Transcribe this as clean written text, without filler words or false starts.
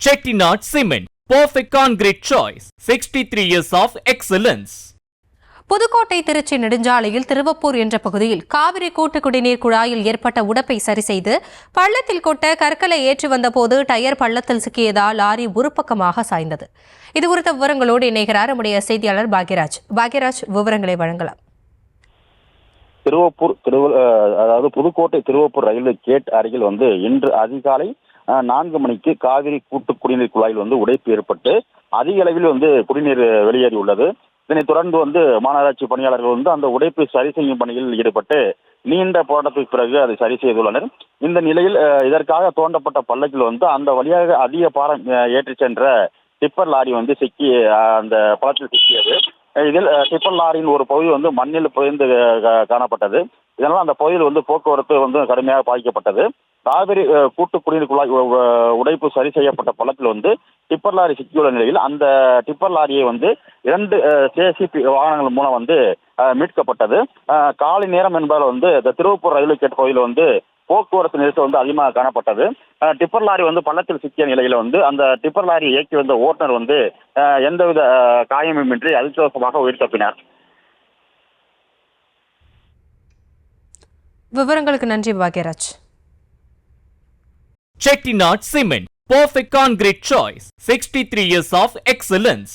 Chettinad Cement, perfect concrete choice. 63 years of excellence. Pudukkottai Trichy நெடுஞ்சாலையில் திருவப்பூர் என்ற பகுதியில் காவிரி கூட்டு குடிநீர் குழாயில் ஏற்பட்ட உடைப்பை சரி செய்து பள்ளத்தில் கொட்ட கற்களை ஏற்றி வந்தபோது டயர் பள்ளத்தில் சிக்கியதால் லாரி ஒரு சாய்ந்தது. இதுகுறித்த விவரங்களோடு இணைகிறார் நம்முடைய செய்தியாளர் பாக்யராஜ் விவரங்களை வழங்கலாம். அதாவது புதுக்கோட்டை திருவப்பூர் ரயில்வே கேட் அருகில் இன்று அதிகாலை 4 மணிக்கு காவிரி கூட்டு குடிநீர் குழாயில் உடைப்பு ஏற்பட்டு அதிக அளவில் குடிநீர் வெளியேறி உள்ளது. இதனைத் தொடர்ந்து மாநகராட்சி பணியாளர்கள் அந்த உடைப்பை சரி செய்யும் பணியில் ஈடுபட்டு நீண்ட போராட்டத்துக்கு பிறகு அதை சரி செய்துள்ளனர். இந்த நிலையில் இதற்காக தோண்டப்பட்ட பள்ளக்கில் அந்த வழியாக அதிக பாரம் ஏற்றி சென்ற டிப்பர் லாரி சிக்கி அந்த பள்ளத்தில் சிக்கியது. இதில் டிப்பர் லாரியின் ஒரு பகுதி மண்ணில் புதைந்து காணப்பட்டது. இதனால் அந்த பகுதியில் போக்குவரத்து கடுமையாக பாதிக்கப்பட்டது. காவிரி கூட்டு குடிநீர் குழாய் உடைப்பு சரி செய்யப்பட்ட பள்ளத்தில் டிப்பர் லாரி சிக்கியுள்ள நிலையில் அந்த டிப்பர் லாரியை 2 ஜேசிபி வாகனங்கள் மூலம் மீட்கப்பட்டது. காலை நேரம் என்பதால் இந்த திருவப்பூர் ரயில்வே கேட் பகுதியில் போக்குவரத்து நெரிசல் அதிகமாக காணப்பட்டது. டிப்பர் லாரி பள்ளத்தில் சிக்கிய நிலையில் அந்த டிப்பர் லாரி இயக்கி வந்த ஓட்டுநர் எந்தவித காயமுமின்றி அதிர்ஷ்டவசமாக உயிர் தப்பினார். விவரங்களுக்கு நன்றி Bhagyaraj. Chettinad Cement, perfect concrete choice. 63 years of excellence.